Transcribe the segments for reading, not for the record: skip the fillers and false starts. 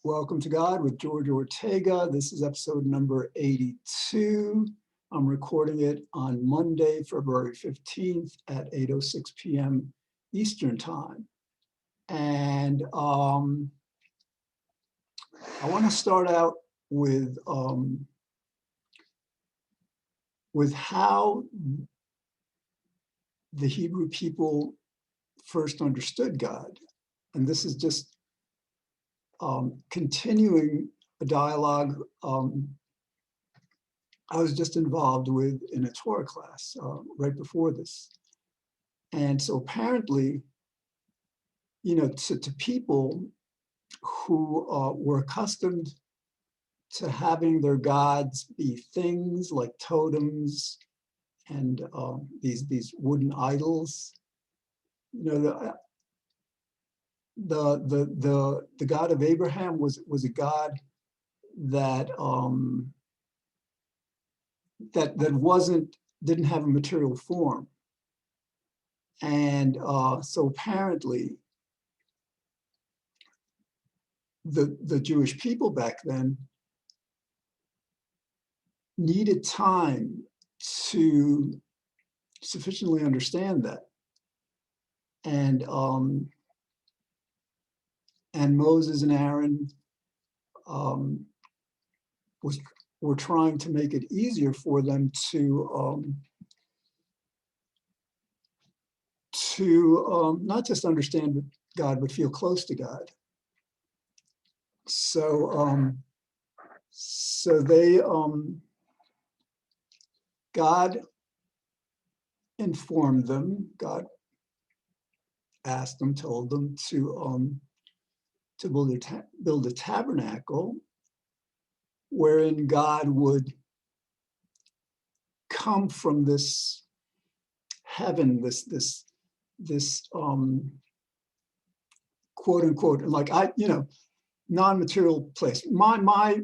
Welcome to God with George Ortega. This is episode number 82. I'm recording it on Monday, February 15th at 8:06 p.m. Eastern Time. And I want to start out with how the Hebrew people first understood God. And this is just continuing a dialogue I was just involved with in a Torah class right before this. And so apparently, to people who were accustomed to having their gods be things like totems and these wooden idols, the God of Abraham was a God that didn't have a material form. And so apparently the Jewish people back then needed time to sufficiently understand that. And Moses and Aaron were trying to make it easier for them to not just understand God, but feel close to God. So they God informed them. God asked them, told them to build a tabernacle wherein God would come from this heaven, this quote unquote, like non-material place. My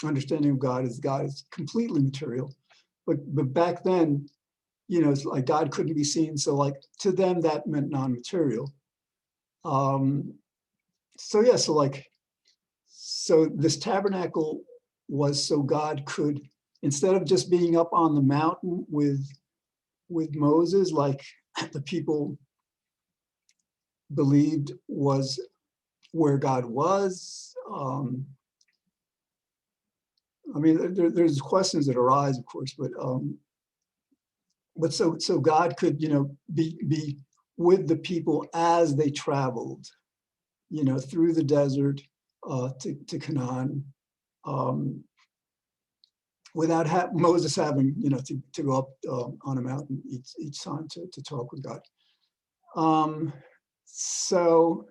understanding of God is completely material, but back then, it's like God couldn't be seen, so like to them that meant non-material. So this tabernacle was so God could, instead of just being up on the mountain with Moses, like the people believed was where God was. There's questions that arise, of course, but so God could, be with the people as they traveled, through the desert to Canaan, without Moses having, to go up on a mountain each time to talk with God. So,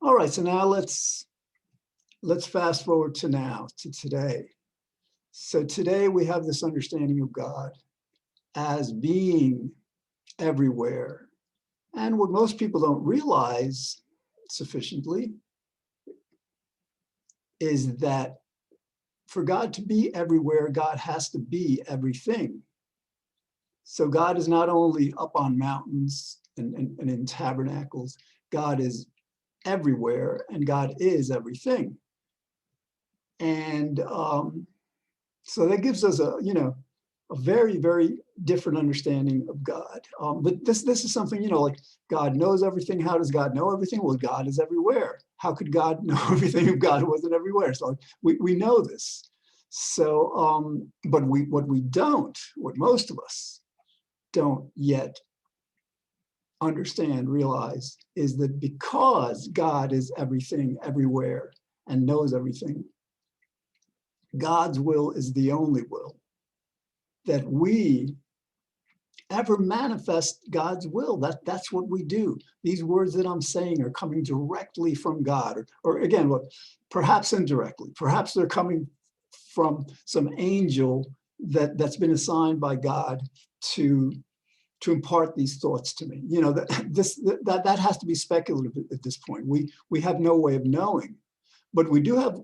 all right, so now let's fast forward to today. So today we have this understanding of God as being everywhere. And what most people don't realize sufficiently is that for God to be everywhere, God has to be everything. So God is not only up on mountains and in tabernacles, God is everywhere and God is everything. And so that gives us a very, very different understanding of God. But this is something, like God knows everything. How does God know everything? Well, God is everywhere. How could God know everything if God wasn't everywhere? So we know this. So, but what most of us don't yet understand, realize, is that because God is everything, everywhere, and knows everything, God's will is the only will that we ever manifest God's will. That's what we do. These words that I'm saying are coming directly from God, or again, perhaps indirectly. Perhaps they're coming from some angel that's been assigned by God to impart these thoughts to me. That has to be speculative at this point. We have no way of knowing, but we do have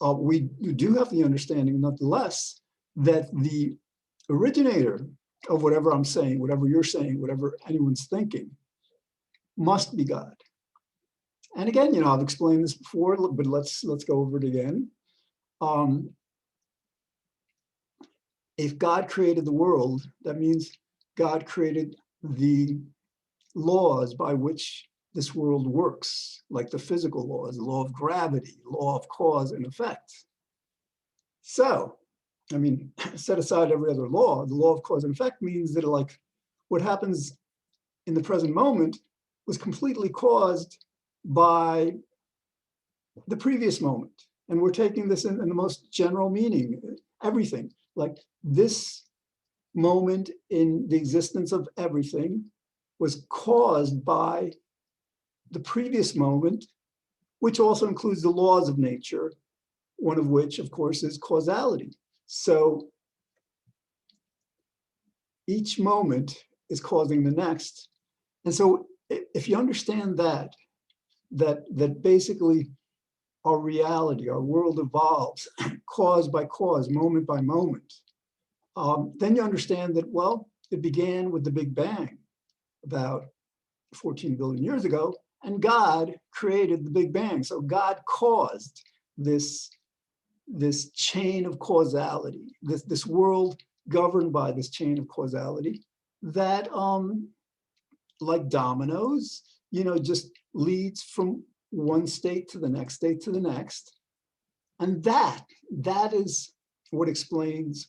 the understanding, nonetheless, that the originator of whatever I'm saying, whatever you're saying, whatever anyone's thinking, must be God. And again, I've explained this before, but let's go over it again. If God created the world, that means God created the laws by which this world works, like the physical laws, the law of gravity, law of cause and effect. So, set aside every other law, the law of cause and effect means that like what happens in the present moment was completely caused by the previous moment. And we're taking this in the most general meaning, everything. Like this moment in the existence of everything was caused by the previous moment, which also includes the laws of nature, one of which, of course, is causality. So each moment is causing the next. And so if you understand that basically our reality, our world evolves cause by cause, moment by moment, then you understand that, well, it began with the Big Bang about 14 billion years ago, and God created the Big Bang. So God caused this chain of causality, this world governed by this chain of causality that, like dominoes, just leads from one state to the next state to the next. And that is what explains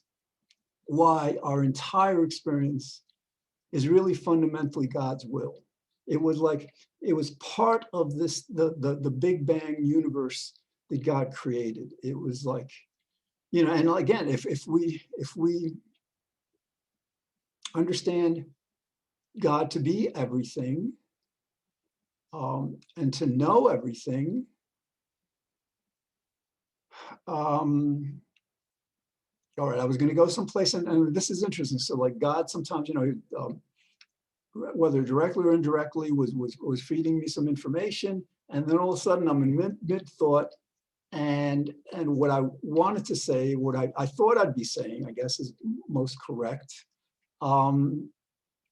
why our entire experience is really fundamentally God's will. It was part of this, the Big Bang universe that God created. It was like, and again, if we understand God to be everything, and to know everything, all right, I was going to go someplace, and this is interesting. So like God sometimes, whether directly or indirectly, was feeding me some information, and then all of a sudden I'm in mid thought, and what I wanted to say, what I thought I'd be saying, I guess is most correct,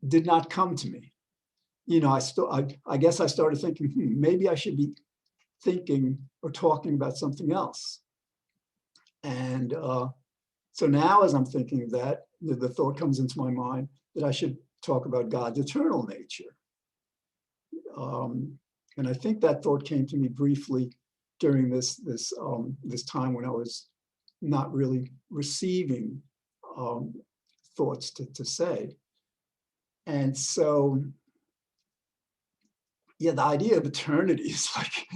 did not come to me. I guess I started thinking, maybe I should be thinking or talking about something else. And so now as I'm thinking of that, the thought comes into my mind that I should talk about God's eternal nature. And I think that thought came to me briefly during this time when I was not really receiving thoughts to say. And so, yeah, the idea of eternity is like,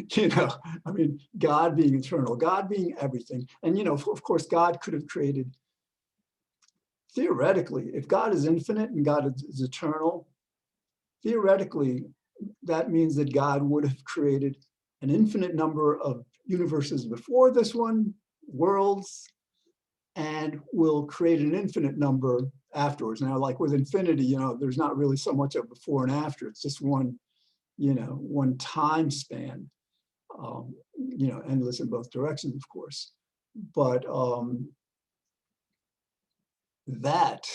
God being eternal, God being everything. And, of course, God could have created, theoretically, if God is infinite and God is eternal, theoretically, that means that God would have created an infinite number of universes before this one, worlds, and will create an infinite number afterwards. Now, like with infinity, there's not really so much of before and after. It's just one time span, endless in both directions, of course. But that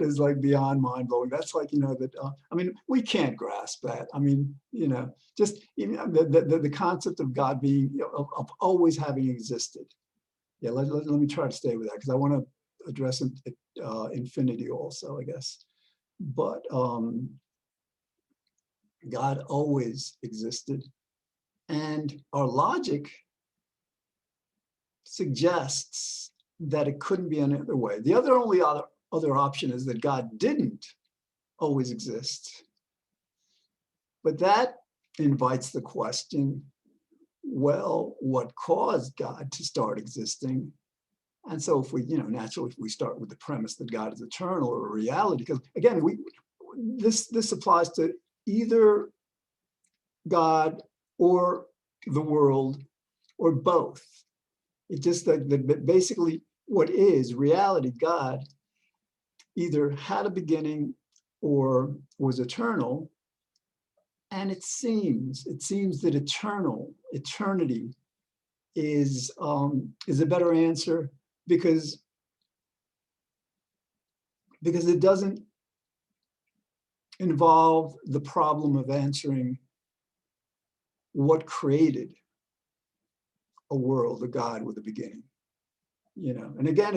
is like beyond mind blowing. That's like, we can't grasp that. Just the concept of God being, of always having existed. Yeah, let me try to stay with that because I want to address infinity also, I guess. But God always existed. And our logic suggests that it couldn't be any other way. The only other option is that God didn't always exist. But that invites the question, well, what caused God to start existing? And so if we, naturally, if we start with the premise that God is eternal or a reality, because again, this applies to either God or the world or both. It's just that basically what is reality, God, either had a beginning or was eternal. And it seems that eternity is a better answer because it doesn't involve the problem of answering what created a world, a God with a beginning, and again,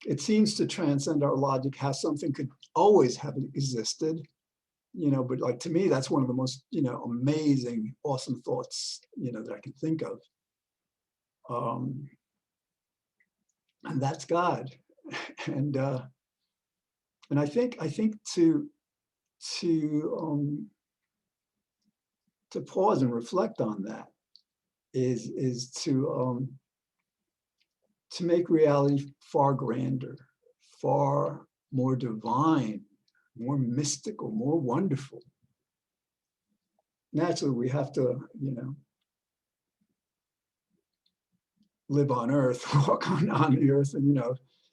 it seems to transcend our logic how something could always have existed, but like to me, that's one of the most, amazing, awesome thoughts, that I can think of. And that's God. And I think to to pause and reflect on that is to make reality far grander, far more divine, more mystical, more wonderful. Naturally, we have to, live on Earth, walk on the Earth, and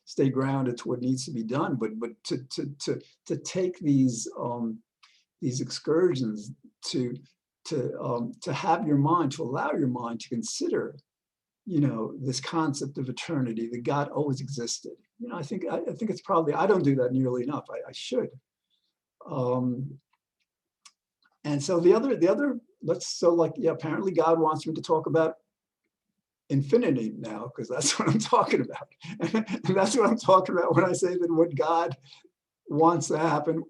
stay grounded to what needs to be done. But to take these excursions, to have your mind, to allow your mind to consider, this concept of eternity, that God always existed. I think it's probably, I don't do that nearly enough. I should. And so the other, apparently God wants me to talk about infinity now, because that's what I'm talking about. And that's what I'm talking about when I say that what God wants to happen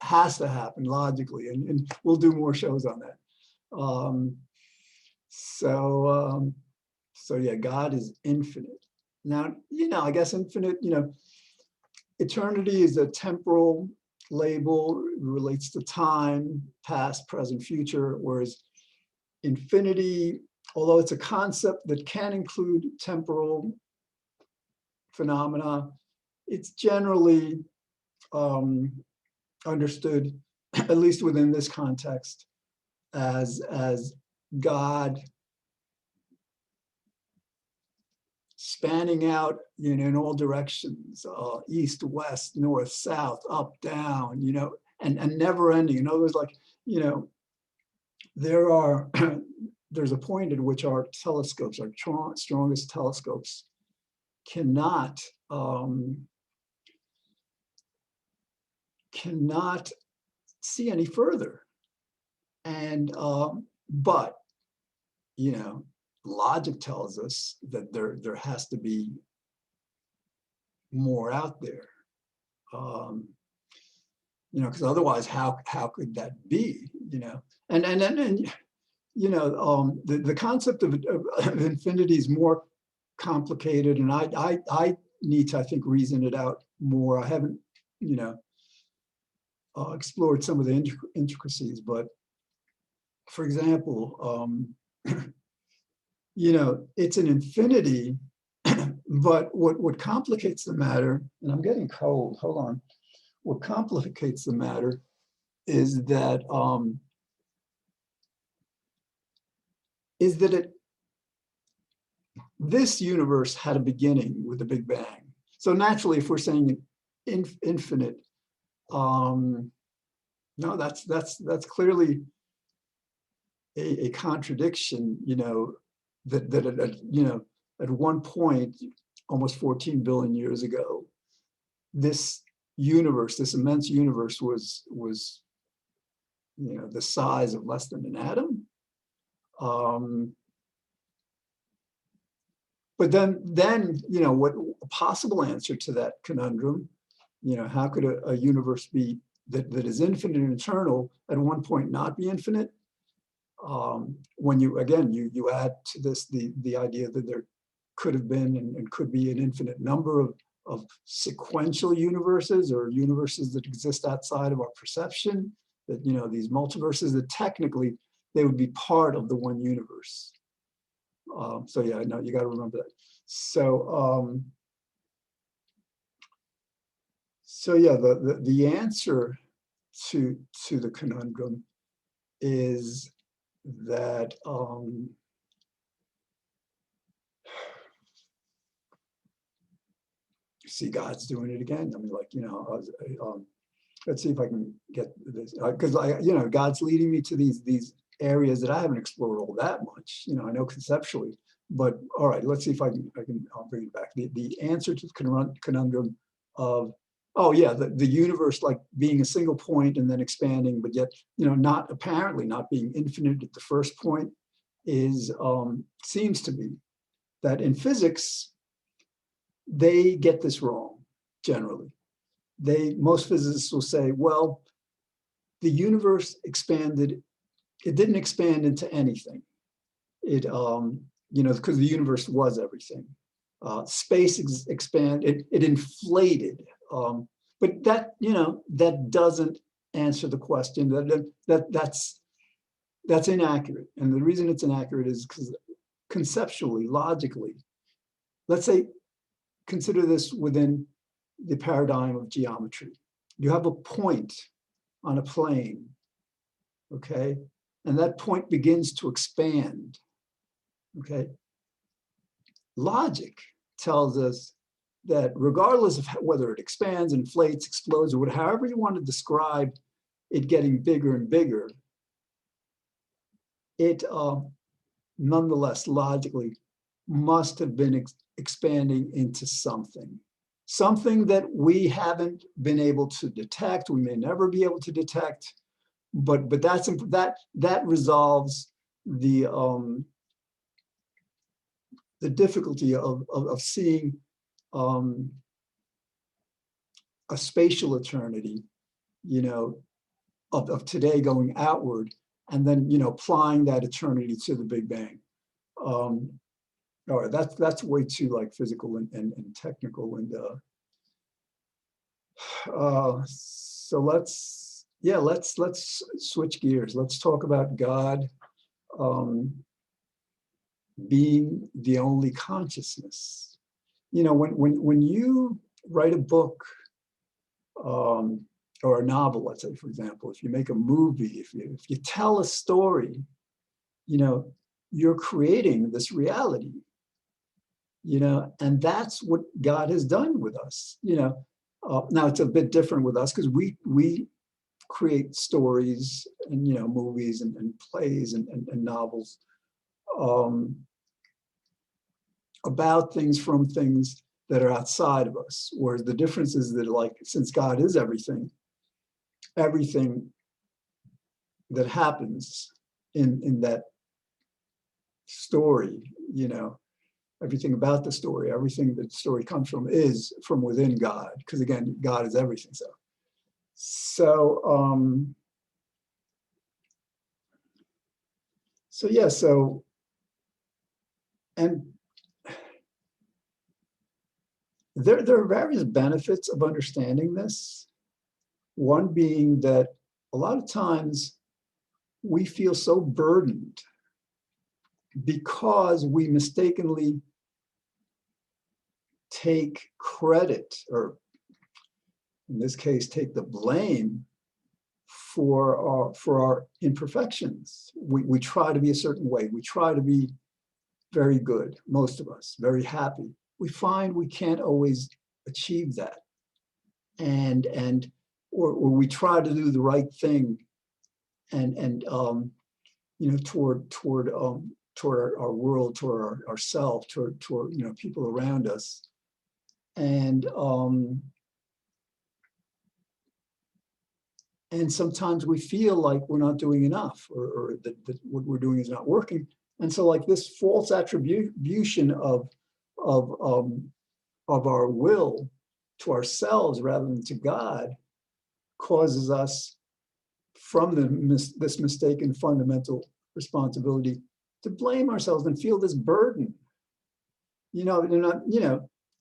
has to happen logically. And we'll do more shows on that. So yeah, God is infinite. Now, I guess infinite, eternity is a temporal label, relates to time, past, present, future, whereas infinity, although it's a concept that can include temporal phenomena, it's generally understood, at least within this context, as God spanning out, in all directions, east, west, north, south, up, down, and never ending. In other words, like, there's a point at which our telescopes, our strongest telescopes, cannot see any further. And but logic tells us that there has to be more out there, because otherwise how could that be? And the concept of infinity is more complicated, and I need to, I think, reason it out more. I haven't explored some of the intricacies, but for example, it's an infinity, but what complicates the matter, and I'm getting cold, hold on. What complicates the matter is that this universe had a beginning with the Big Bang. So naturally, if we're saying infinite, no, that's clearly a contradiction. That at one point, almost 14 billion years ago, this universe, this immense universe, was the size of less than an atom. But then what a possible answer to that conundrum, how could a universe be that is infinite and eternal at one point not be infinite? When you add to this the idea that there could have been and could be an infinite number of sequential universes, or universes that exist outside of our perception, that these multiverses, that technically they would be part of the one universe. So yeah, no, you got to remember that. So yeah, the answer to the conundrum is that see, God's doing it again. I mean, like, let's see if I can get this, because God's leading me to these areas that I haven't explored all that much. I know conceptually, but all right, let's see if I'll bring it back. The answer to the conundrum of Oh yeah, the universe like being a single point and then expanding, but yet, not apparently not being infinite at the first point is seems to be that in physics, they get this wrong generally. Most physicists will say, well, the universe expanded, it didn't expand into anything. It, because the universe was everything. Space expanded, it inflated. But that doesn't answer the question. That's inaccurate. And the reason it's inaccurate is because conceptually, logically, let's say, consider this within the paradigm of geometry. You have a point on a plane, okay? And that point begins to expand, okay? Logic tells us that regardless of whether it expands, inflates, explodes, or however you want to describe it getting bigger and bigger, it nonetheless logically must have been expanding into something that we haven't been able to detect. We may never be able to detect, but that resolves the difficulty of seeing a spatial eternity, of today going outward, and then applying that eternity to the Big Bang. All right, that's way too like physical and technical, and so let's switch gears. Let's talk about God being the only consciousness. When you write a book or a novel, let's say, for example, if you make a movie, if you tell a story, you're creating this reality, and that's what God has done with us. Now it's a bit different with us because we create stories and movies and plays and novels about things from things that are outside of us. Whereas the difference is that, like, since God is everything that happens in that story, everything about the story, everything that the story comes from is from within God, because again, God is everything. And there are various benefits of understanding this. One being that a lot of times we feel so burdened because we mistakenly take credit, or in this case, take the blame for our imperfections. We try to be a certain way. We try to be very good, most of us, very happy. We find we can't always achieve that. Or we try to do the right thing and toward our world, toward ourselves, toward people around us. And sometimes we feel like we're not doing enough, or that what we're doing is not working. And so, like, this false attribution of our will to ourselves rather than to God causes us, from this mistaken fundamental responsibility, to blame ourselves and feel this burden.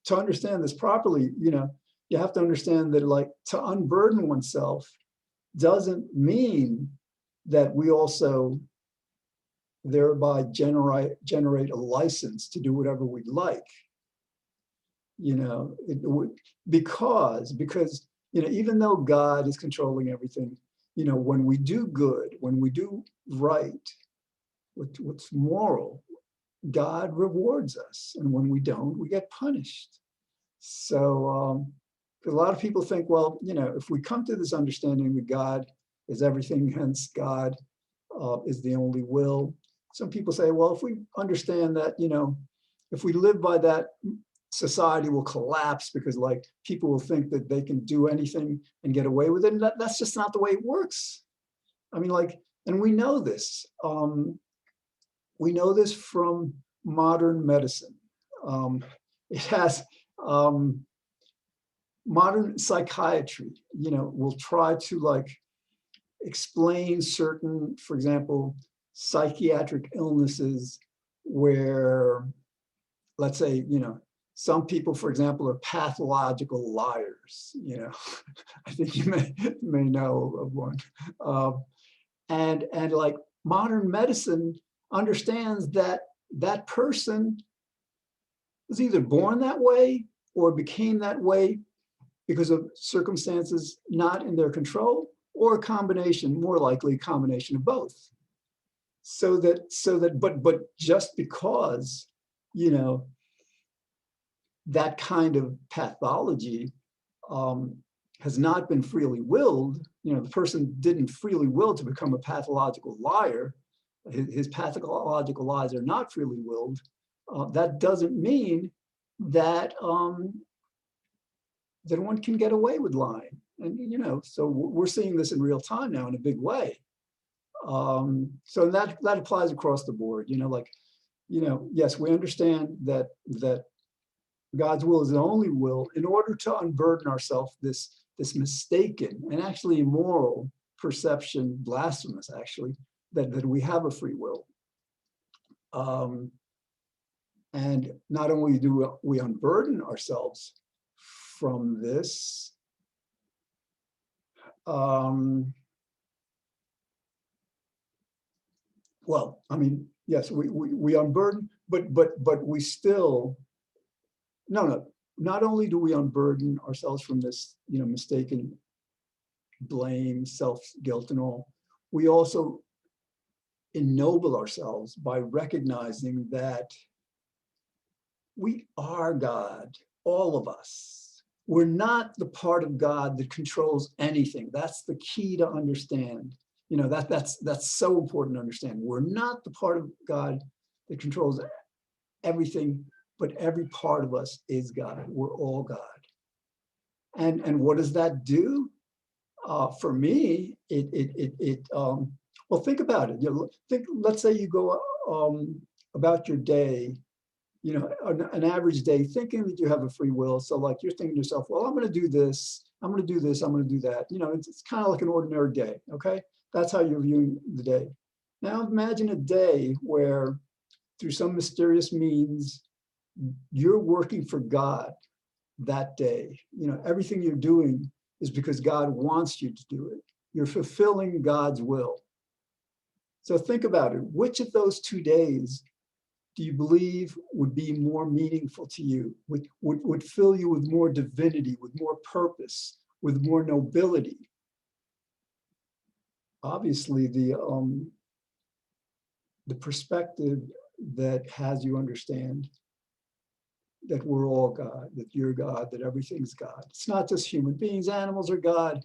To understand this properly, you have to understand that, like, to unburden oneself doesn't mean that we also thereby generate a license to do whatever we'd like. Because even though God is controlling everything, when we do good, when we do right, what's moral, God rewards us, and when we don't, we get punished. So a lot of people think, well, if we come to this understanding that God is everything, hence God is the only will. Some people say, well, if we understand that, if we live by that society will collapse because like people will think that they can do anything and get away with it. And that's just not the way it works. I mean, like, and we know this. We know this from modern medicine. It has modern psychiatry, will try to like explain certain, for example, psychiatric illnesses where, let's say, some people, for example, are pathological liars. I think you may know of one, and like modern medicine understands that that person was either born that way or became that way because of circumstances not in their control, or a combination, more likely a combination of both. So that, but just because, that kind of pathology has not been freely willed, the person didn't freely will to become a pathological liar, his pathological lies are not freely willed, that doesn't mean that that one can get away with lying. And so we're seeing this in real time now in a big way. So that applies across the board. Yes, we understand that God's will is the only will in order to unburden ourselves this mistaken and actually immoral perception, blasphemous actually, that we have a free will. And not only do we unburden ourselves from this, well, I mean, yes, we unburden, but we still, no, not only do we unburden ourselves from this, mistaken blame, self-guilt and all, we also ennoble ourselves by recognizing that we are God, all of us. We're not the part of God that controls anything. That's the key to understand. That's so important to understand. We're not the part of God that controls everything, but every part of us is God. We're all God. And what does that do? For me, well, think about it. Let's say you go about your day, an average day, thinking that you have a free will. So like you're thinking to yourself, well, I'm going to do this, I'm going to do this, I'm going to do that. It's kind of like an ordinary day. Okay, that's how you're viewing the day. Now imagine a day where, through some mysterious means, you're working for God that day. Everything you're doing is because God wants you to do it. You're fulfilling God's will. So think about it. Which of those 2 days do you believe would be more meaningful to you, would fill you with more divinity, with more purpose, with more nobility? Obviously, the perspective that has you understand that we're all God, that you're God, that everything's God. It's not just human beings, animals are God,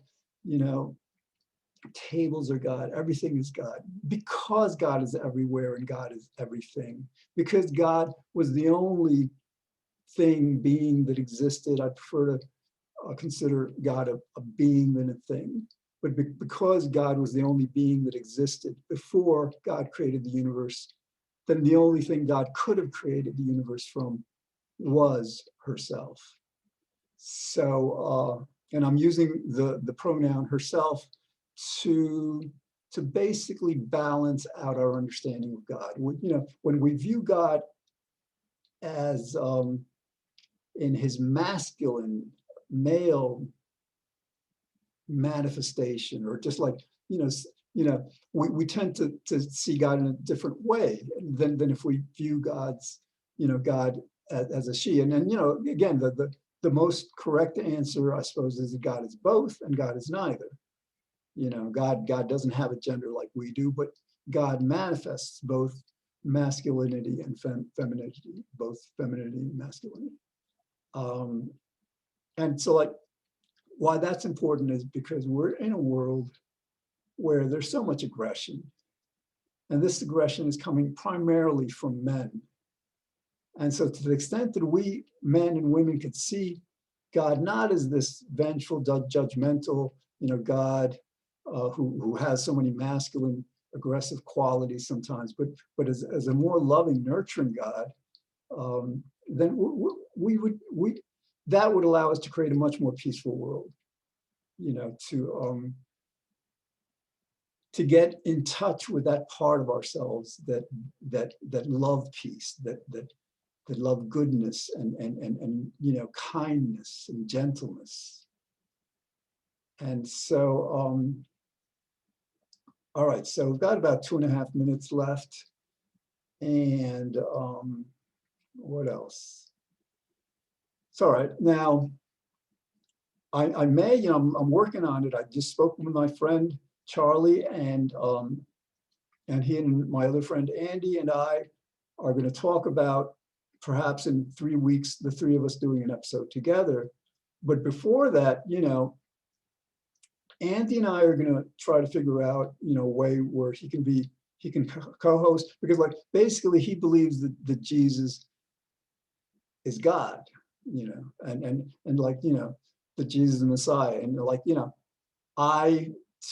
tables are God, everything is God, because God is everywhere and God is everything, because God was the only being that existed. I prefer to consider God a being than a thing, but because God was the only being that existed before God created the universe, then the only thing God could have created the universe from was herself. So, and I'm using the pronoun herself to basically balance out our understanding of God. When we view God as in his masculine, male manifestation, or just like, we tend to see God in a different way than if we view God's, God as a she. And then, again, the most correct answer, I suppose, is that God is both and God is neither. God doesn't have a gender like we do, but God manifests both masculinity and femininity, both femininity and masculinity. And so, like, why that's important is because we're in a world where there's so much aggression, and this aggression is coming primarily from men. And so to the extent that we men and women could see God not as this vengeful, judgmental, God who has so many masculine, aggressive qualities sometimes, but as a more loving, nurturing God, then that would allow us to create a much more peaceful world. To get in touch with that part of ourselves that love peace, that love goodness and kindness and gentleness. And so, all right, so we've got about 2.5 minutes left. And what else? It's all right. Now, I may, I'm working on it. I just spoke with my friend Charlie, and he and my other friend Andy and I are going to talk about perhaps in 3 weeks, the three of us doing an episode together. But before that, Andy and I are going to try to figure out, a way where he can co-host, because like basically he believes that Jesus is God, and like, that Jesus is the Messiah. And like,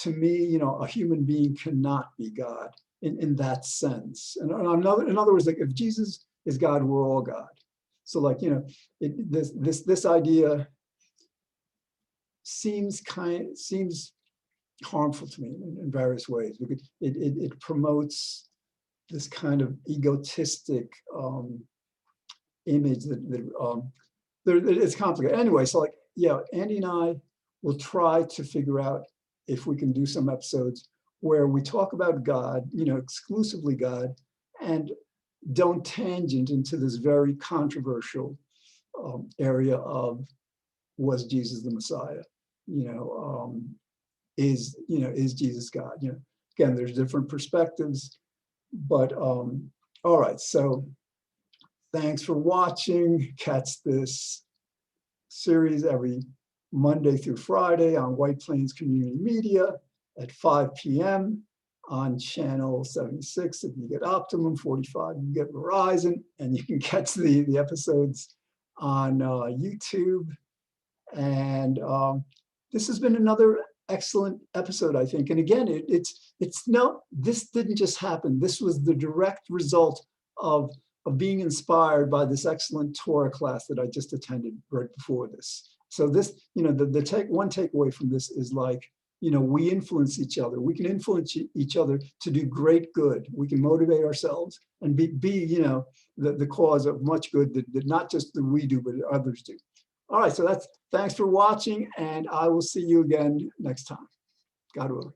to me, a human being cannot be God in that sense. And in other words, like if Jesus is God, we're all God. So like, this idea seems harmful to me in various ways, because it promotes this kind of egotistic image that it's complicated. Anyway, so like, yeah, Andy and I will try to figure out if we can do some episodes where we talk about God, exclusively God, and don't tangent into this very controversial area of, was Jesus the Messiah? Is Jesus God? Again, there's different perspectives, but all right. So thanks for watching. Catch this series every Monday through Friday on White Plains Community Media at 5 p.m. on channel 76. If you get Optimum, 45, you get Verizon, and you can catch the episodes on YouTube. And this has been another excellent episode, I think. And again, this didn't just happen. This was the direct result of being inspired by this excellent Torah class that I just attended right before this. So this, one takeaway from this is like, we influence each other. We can influence each other to do great good. We can motivate ourselves and be the cause of much good that not just that we do, but others do. All right, so thanks for watching, and I will see you again next time, God willing.